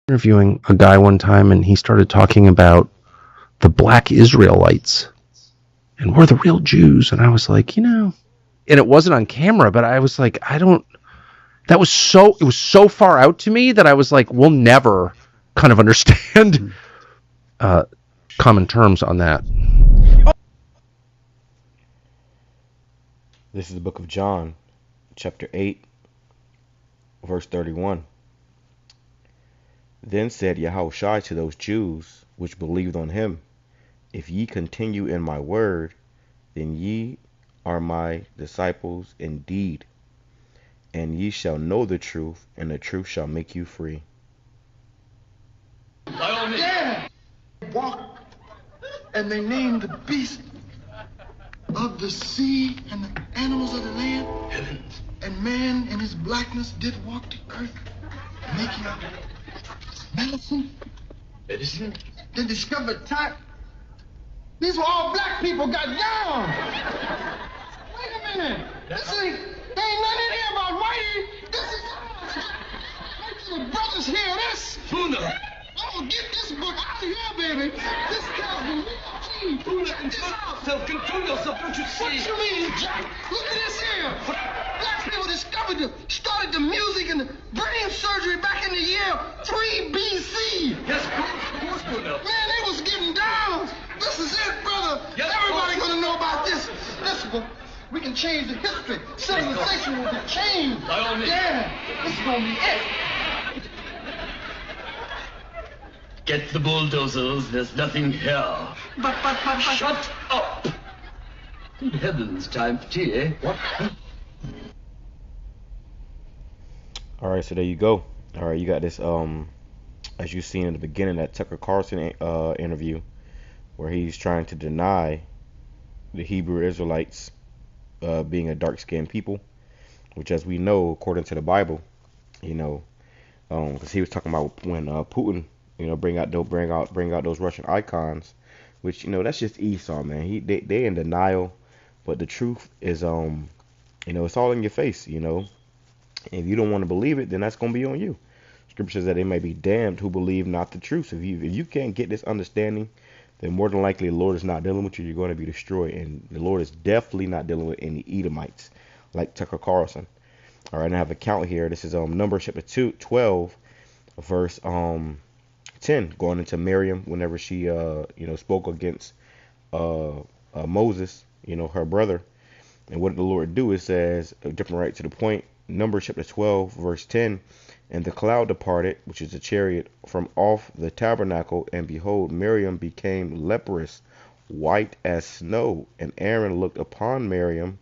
Interviewing a guy one time, and he started talking about the black Israelites and we're the real Jews. And I was like, and it wasn't on camera, but I was like, it was so far out to me that I was like, we'll never kind of understand common terms on that. This is the book of John, chapter 8, verse 31. Then said Yahushua to those Jews which believed on him, If ye continue in my word, then ye are my disciples indeed, and ye shall know the truth, and the truth shall make you free. Yeah. Walk, and they named the beast of the sea and the animals of the land. Heavens. And man in his blackness did walk the earth, making medicine. They discovered type. These were all black people got down. Wait a minute. There ain't nothing in here about whitey. This is the brothers hear this. Tuna. I'm gonna get this book out of here, baby. This tells me control yourself, don't you see? What you mean, Jack? Look at this here. Black people started the music and the brain surgery back in the year 3 BC. Yes, of course, man, they was getting down. This is it, brother. Yes, everybody gonna know about this. Listen, we can change the history. Civilization will be changed. Yeah, this is gonna be it. Get the bulldozers, there's nothing here. But. Shut up! Good heavens, time for tea, eh? What? Alright, so there you go. Alright, you got this, as you seen in the beginning, that Tucker Carlson interview, where he's trying to deny the Hebrew Israelites being a dark-skinned people, which, as we know, according to the Bible, because he was talking about when Putin, bring out those Russian icons, which that's just Esau, man. They in denial, but the truth is, it's all in your face, If you don't want to believe it, then that's gonna be on you. Scripture says that they may be damned who believe not the truth. If you can't get this understanding, then more than likely the Lord is not dealing with you. You're going to be destroyed, and the Lord is definitely not dealing with any Edomites like Tucker Carlson. All right, I have a count here. This is Numbers chapter 12, verse 10, going into Miriam whenever she spoke against Moses, her brother. And what did the Lord do? It says, different right to the point, Numbers chapter 12, verse 10, and the cloud departed, which is a chariot, from off the tabernacle, and behold, Miriam became leprous, white as snow. And Aaron looked upon Miriam,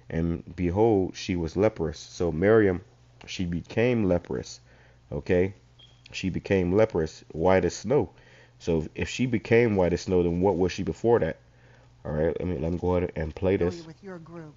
and behold, she was leprous. So Miriam, she became leprous. Okay? She became leprous, white as snow. So if she became white as snow, then what was she before that? All right, let me go ahead and play this. With your group,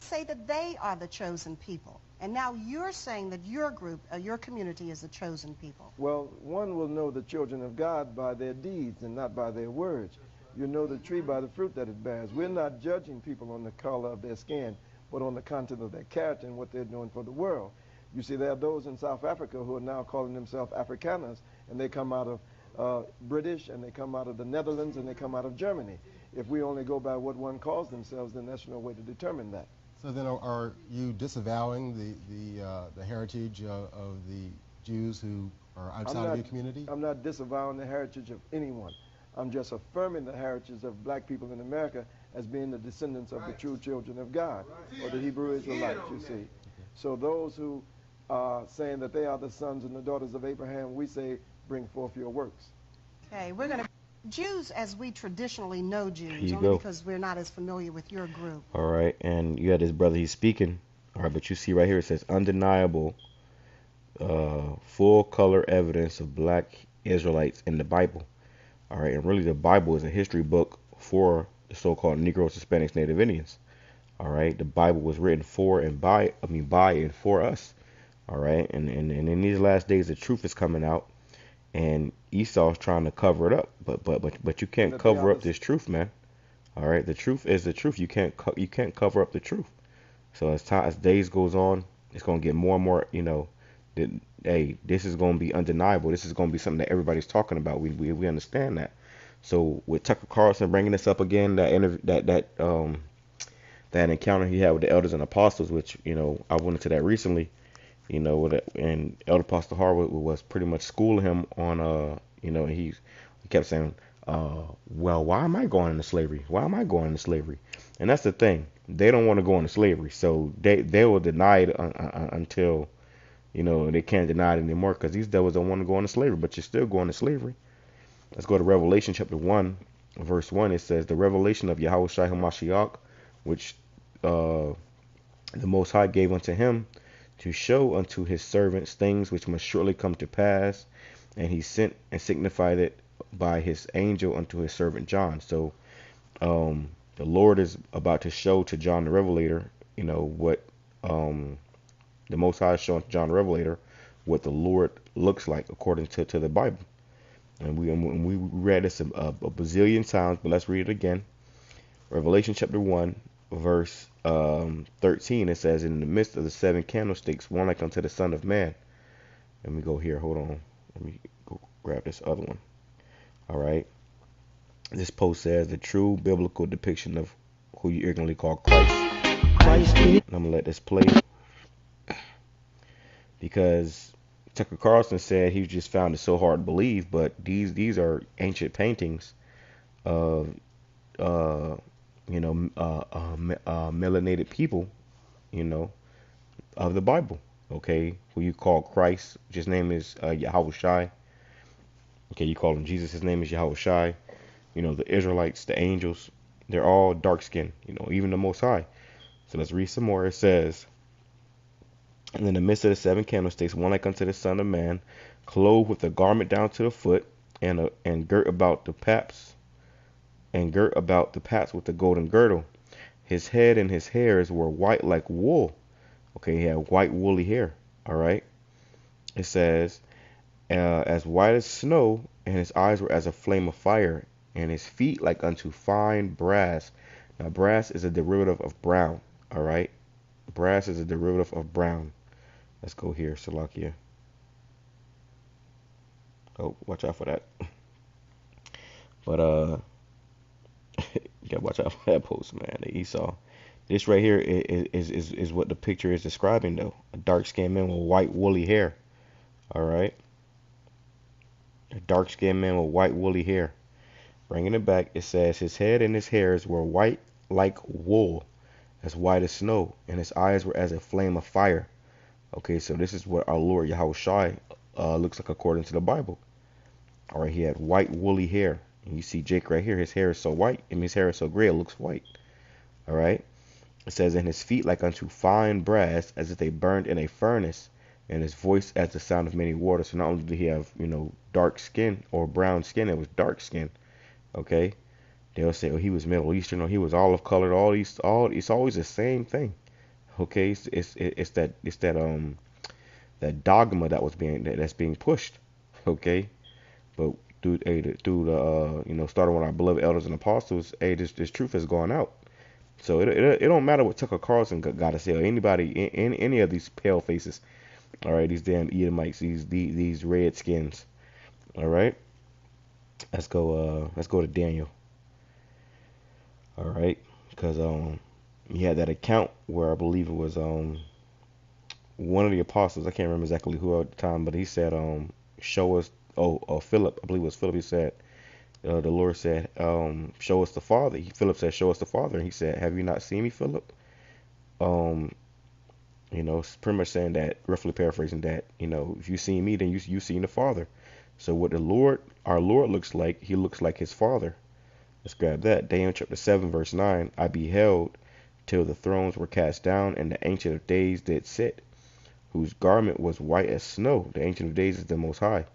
say that they are the chosen people, and now you're saying that your group, your community, is the chosen people. Well, one will know the children of God by their deeds and not by their words. You know the tree by the fruit that it bears. We're not judging people on the color of their skin, but on the content of their character and what they're doing for the world. You see, there are those in South Africa who are now calling themselves Afrikaners, and they come out of British, and they come out of the Netherlands, and they come out of Germany. If we only go by what one calls themselves, then there's no way to determine that. So then are you disavowing the heritage of the Jews who are outside of your community? I'm not disavowing the heritage of anyone. I'm just affirming the heritage of black people in America as being the descendants of the true children of God, or the Hebrew Israelites, you see. So those who are saying that they are the sons and the daughters of Abraham, we say, bring forth your works. Okay, we're going to... Jews, as we traditionally know Jews, only because we're not as familiar with your group. All right, and you got this brother, he's speaking. All right, but you see right here, it says undeniable, full color evidence of black Israelites in the Bible. All right, and really the Bible is a history book for the so-called Negroes, Hispanics, Native Indians. All right, the Bible was written by and for us. All right, and in these last days, the truth is coming out. And Esau's trying to cover it up, but you can't cover up this truth, man. All right, the truth is the truth. You can't cover up the truth. So as days goes on, it's gonna get more and more. The hey, this is going to be undeniable. This is going to be something that everybody's talking about. We understand that. So with Tucker Carlson bringing this up again, that encounter he had with the elders and apostles, which I went into that recently. And Elder Apostle Harwood was pretty much schooling him on he kept saying, well, why am I going into slavery? Why am I going into slavery? And that's the thing. They don't want to go into slavery, so they will deny it until they can't deny it anymore, because these devils don't want to go into slavery, but you're still going to slavery. Let's go to Revelation chapter 1, verse 1. It says, the revelation of Yahweh Shai HaMashiach, which the Most High gave unto him to show unto his servants things which must shortly come to pass. And he sent and signified it by his angel unto his servant John. So the Lord is about to show to John the Revelator, what the Most High is showing to John the Revelator what the Lord looks like according to the Bible. And we read this a bazillion times, but let's read it again. Revelation chapter 1, verse 13. It says, in the midst of the 7 candlesticks, one like unto the Son of Man. Let me go here. Hold on. Let me go grab this other one. All right. This post says, the true biblical depiction of who you ignorantly call Christ. I'm going to let this play, because Tucker Carlson said he just found it so hard to believe, but these are ancient paintings of melanated people, of the Bible, okay, who you call Christ, which his name is Yahweh Shai. Okay, you call him Jesus, his name is Yahweh Shai. The Israelites, the angels, they're all dark skinned, even the Most High. So let's read some more. It says, and in the midst of the 7 candlesticks, one like unto the Son of Man, clothed with a garment down to the foot, and girt about the paps, with the golden girdle. His head and his hairs were white like wool. Okay, he had white woolly hair. All right. It says, as white as snow, and his eyes were as a flame of fire, and his feet like unto fine brass. Now, brass is a derivative of brown. All right. Brass is a derivative of brown. Let's go here, Salakia. Oh, watch out for that. But you gotta watch out for that post, man. The Esau. This right here is what the picture is describing, though. A dark-skinned man with white woolly hair. All right. A dark-skinned man with white woolly hair. Bringing it back, it says his head and his hairs were white like wool, as white as snow, and his eyes were as a flame of fire. Okay, so this is what our Lord Yahweh Shai looks like according to the Bible. All right, he had white woolly hair. And you see Jake right here, his hair is so white, and his hair is so gray, it looks white. All right. It says, in his feet like unto fine brass, as if they burned in a furnace, and his voice as the sound of many waters. So not only did he have, dark skin or brown skin, it was dark skin. Okay. They'll say, oh, he was Middle Eastern, or he was olive colored. It's always the same thing. Okay. It's that dogma that's being pushed. Okay. But through the starting with our beloved elders and apostles, this truth has gone out. So it don't matter what Tucker Carlson got to say, or anybody, any of these pale faces. All right, these damn Edomites, these red skins. All right, let's go to Daniel. All right, because he had that account where I believe it was one of the apostles. I can't remember exactly who at the time, but he said show us. Philip, I believe it was Philip. He said, the Lord said, show us the Father. Philip said, show us the Father. And he said, have you not seen me, Philip? It's pretty much saying that, roughly paraphrasing that, if you see me, then you seen the Father. So what our Lord looks like, he looks like his Father. Let's grab that. Daniel chapter 7, verse 9. I beheld till the thrones were cast down, and the Ancient of Days did sit, whose garment was white as snow. The Ancient of Days is the Most High.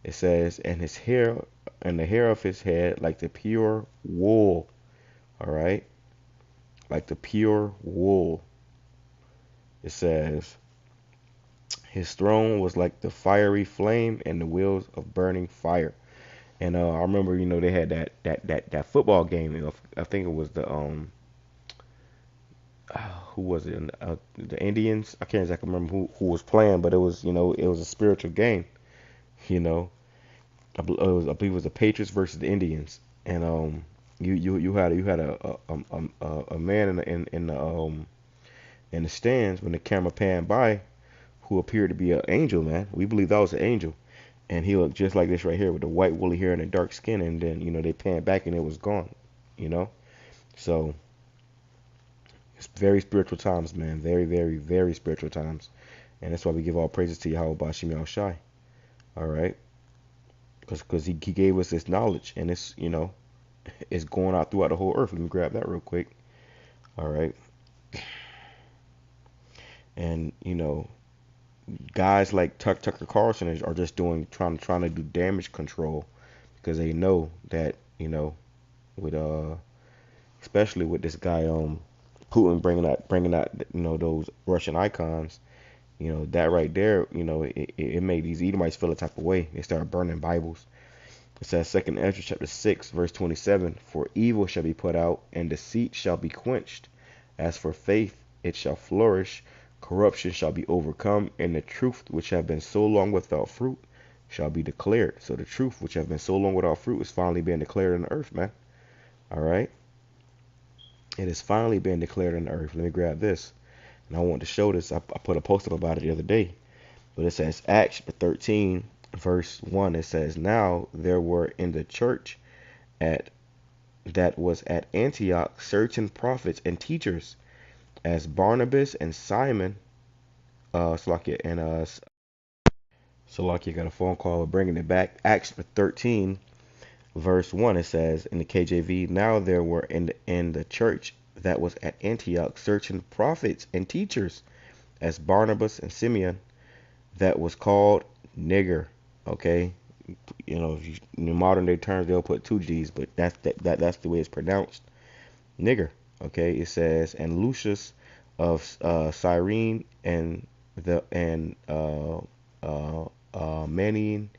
It says, and his hair, and the hair of his head like the pure wool. All right. Like the pure wool. It says, his throne was like the fiery flame and the wheels of burning fire. And I remember, they had that football game. I think it was who was it? The Indians. I can't exactly remember who was playing, but it was, it was a spiritual game. You know, I believe it was the Patriots versus the Indians, and you had a man in the stands when the camera panned by who appeared to be an angel, man. We believe that was an angel, and he looked just like this right here with the white woolly hair and the dark skin, and then they panned back and it was gone. You know, so it's very spiritual times, man. Very, very, very spiritual times, and that's why we give all praises to Yahweh Bashim Yahweh Shai. All right, because he gave us this knowledge, and it's going out throughout the whole earth. Let me grab that real quick. All right, and guys like Tucker Carlson are just trying to do damage control because they know that with especially with this guy Putin bringing out those Russian icons, that right there, it made these Edomites feel a type of way. They started burning Bibles. It says 2nd Ezra chapter 6 verse 27, for evil shall be put out and deceit shall be quenched. As for faith, it shall flourish. Corruption shall be overcome, and the truth which have been so long without fruit shall be declared. So the truth which have been so long without fruit is finally being declared in the earth, man. All right. It is finally being declared in the earth. Let me grab this. And I want to show this. I put a post up about it the other day. But it says Acts 13 verse 1. It says, now there were in the church that was at Antioch certain prophets and teachers, as Barnabas and Simon, Salakia got a phone call bringing it back. Acts 13 verse 1, it says in the KJV, now there were in the church that was at Antioch certain prophets and teachers, as Barnabas and Simeon, that was called nigger. Okay, in modern day terms they'll put 2 G's, but that's the way it's pronounced, nigger. Okay, it says, and Lucius of Cyrene and Manaen,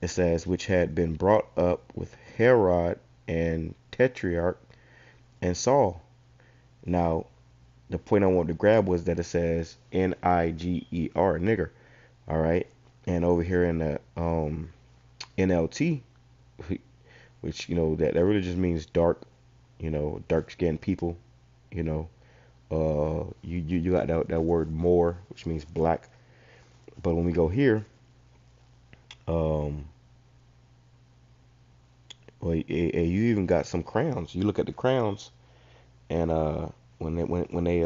it says, which had been brought up with Herod and Tetrarch and Saul. Now, the point I wanted to grab was that it says Niger, nigger. All right, and over here in the NLT, which that really just means dark, dark skinned people. You got that word more, which means black. But when we go here, well, you even got some crowns. You look at the crowns, and when they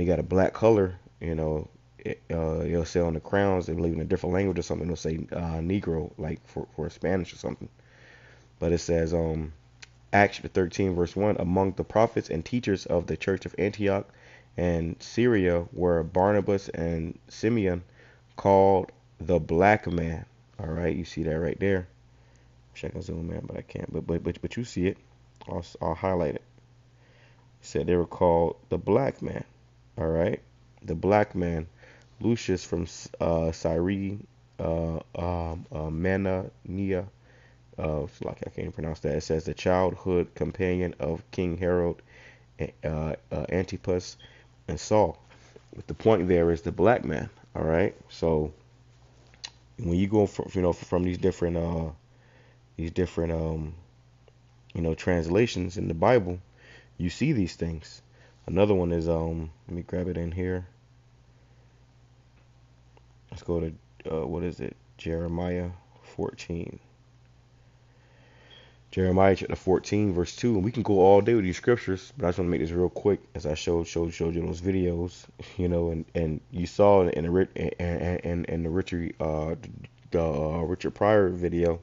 got a black color, you'll say on the crowns, they believe in a different language or something. They'll say Negro, like for Spanish or something. But it says Acts 13 verse 1, among the prophets and teachers of the church of Antioch and Syria were Barnabas and Simeon, called the black man. All right, you see that right there. Wish I can zoom in, but I can't. But you see it. I'll highlight it. It said they were called the black man. All right, the black man. Lucius from Cyrene, Manania, like I can't pronounce that. It says the childhood companion of King Herod, Antipas, and Saul. But the point there is the black man. All right. So when you go from these different translations in the Bible, you see these things. Another one is let me grab it in here. Let's go to what is it? Jeremiah 14. Jeremiah chapter 14 verse 2, and we can go all day with these scriptures, but I just want to make this real quick as I showed you those videos, and you saw in the Richard Pryor video,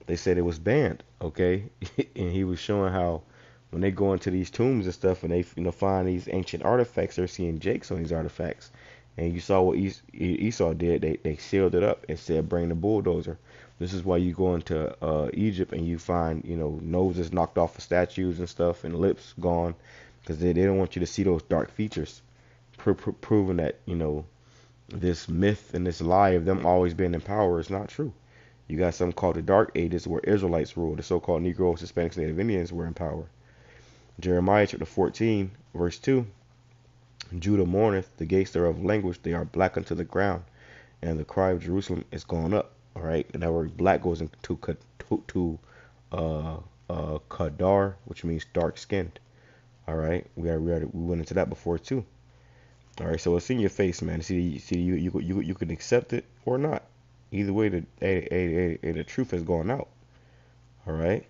they said it was banned, okay, and he was showing how when they go into these tombs and stuff, and they find these ancient artifacts, they're seeing jakes on these artifacts, and you saw what Esau did. They sealed it up and said, bring the bulldozer. This is why you go into Egypt and you find, noses knocked off of statues and stuff and lips gone, because they don't want you to see those dark features, proving that, this myth and this lie of them always being in power is not true. You got something called the Dark Ages where Israelites ruled. The so-called Negroes, Hispanics, Native Indians were in power. Jeremiah chapter 14, verse 2. Judah mourneth, the gates thereof languish, they are black unto the ground, and the cry of Jerusalem is gone up. All right, and that word black goes into kadar, which means dark skinned. All right, we went into that before too. All right, so it's in your face, man. You can accept it or not. Either way, the truth has gone out. All right,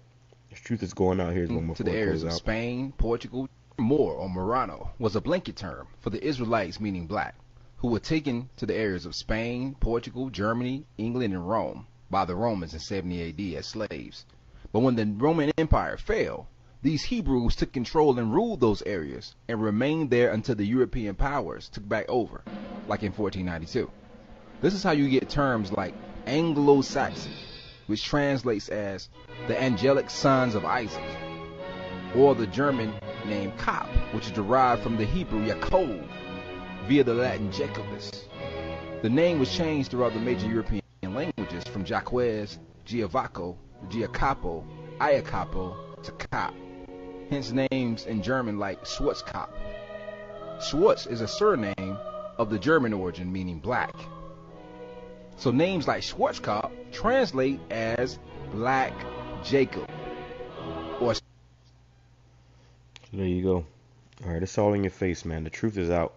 the truth is going out. Here's one more to the areas of out. Spain, Portugal. Moor or Morano was a blanket term for the Israelites meaning black, who were taken to the areas of Spain, Portugal, Germany, England, and Rome by the Romans in 70 AD as slaves. But when the Roman Empire fell, these Hebrews took control and ruled those areas and remained there until the European powers took back over, like in 1492. This is how you get terms like Anglo-Saxon, which translates as the angelic sons of Isaac, or the German name Kop, which is derived from the Hebrew Yaakov via the Latin Jacobus. The name was changed throughout the major European languages from Jaquez, Giavaco, Giacapo, Iacapo to Kop. Hence names in German like Schwarzkopf. Schwarz is a surname of the German origin meaning black. So names like Schwarzkopf translate as Black Jacob. Or there you go. All right, it's all in your face, man. The truth is out.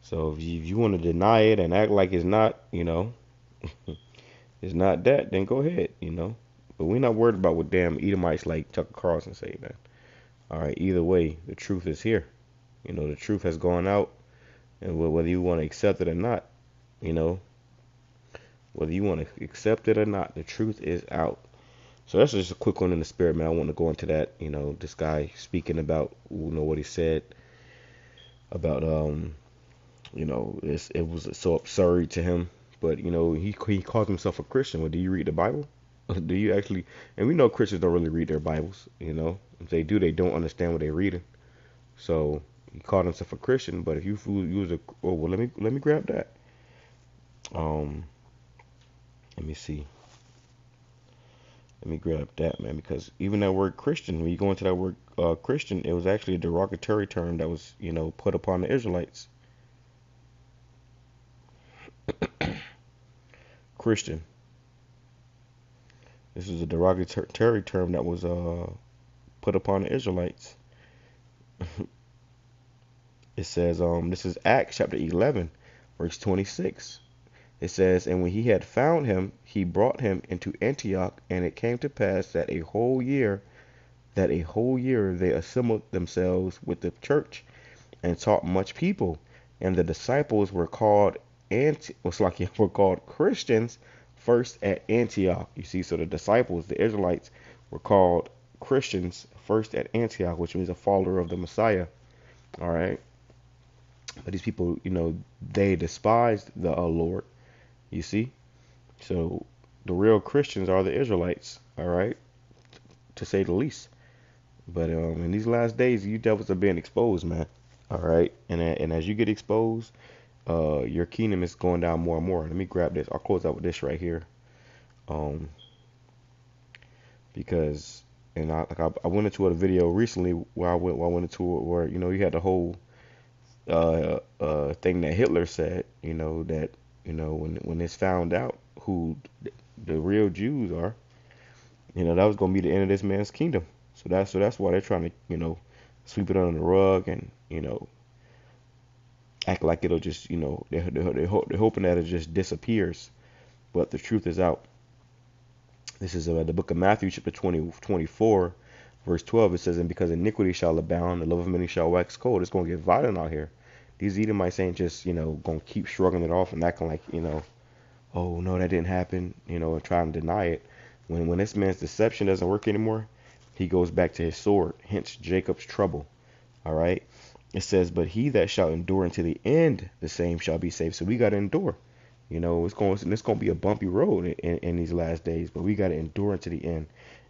So if you want to deny it and act like it's not, it's not that, then go ahead, But we're not worried about what damn Edomites like Tucker Carlson say, man. All right, either way, the truth is here. The truth has gone out, and whether you want to accept it or not, whether you want to accept it or not, the truth is out. So that's just a quick one in the spirit, man. I want to go into that. This guy speaking about, what he said about, it was so absurd to him. But, he calls himself a Christian. Well, do you read the Bible? Do you actually? And we know Christians don't really read their Bibles, If they do, they don't understand what they're reading. So he called himself a Christian. But if you use let me grab that. Let me see. Let me grab that, man, because even that word Christian, when you go into that word Christian, it was actually a derogatory term that was, put upon the Israelites. Christian. This is a derogatory term that was put upon the Israelites. It says, this is Acts chapter 11, verse 26. It says, and when he had found him, he brought him into Antioch, and it came to pass that a whole year they assembled themselves with the church and taught much people. And the disciples were called Christians first at Antioch. You see, so the disciples, the Israelites, were called Christians first at Antioch, which means a follower of the Messiah. All right. But these people, they despised the Lord. You see? So the real Christians are the Israelites, all right? To say the least. But in these last days, you devils are being exposed, man. All right? And as you get exposed, your kingdom is going down more and more. Let me grab this. I'll close out with this right here. Because I went into a video recently where I went into it where, you had the whole thing that Hitler said, that when it's found out who the real Jews are, that was going to be the end of this man's kingdom. So that's why they're trying to, sweep it under the rug and, act like it'll just, they're hoping that it just disappears. But the truth is out. This is the book of Matthew, chapter 24, verse 12. It says, and because iniquity shall abound, the love of many shall wax cold. It's going to get violent out here. These Edomites ain't just, going to keep shrugging it off and acting like, oh, no, that didn't happen, and trying to deny it. When this man's deception doesn't work anymore, he goes back to his sword, hence Jacob's trouble. All right. It says, but he that shall endure unto the end, the same shall be saved. So we got to endure. It's going to be a bumpy road in these last days, but we got to endure unto the end,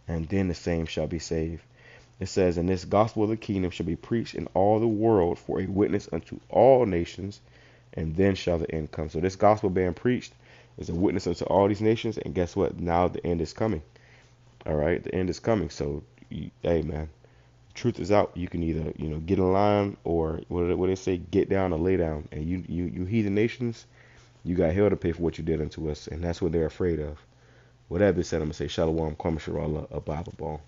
and then the same shall be saved. It says, and this gospel of the kingdom shall be preached in all the world for a witness unto all nations, and then shall the end come. So this gospel being preached is a witness unto all these nations, and guess what? Now the end is coming. All right, the end is coming. So, hey, man, truth is out. You can either, get in line, or what they say, get down or lay down. And you heathen nations, you got hell to pay for what you did unto us, and that's what they're afraid of. With that being said, I'm gonna say Shalom, Kwame Sharala, a Bible ball.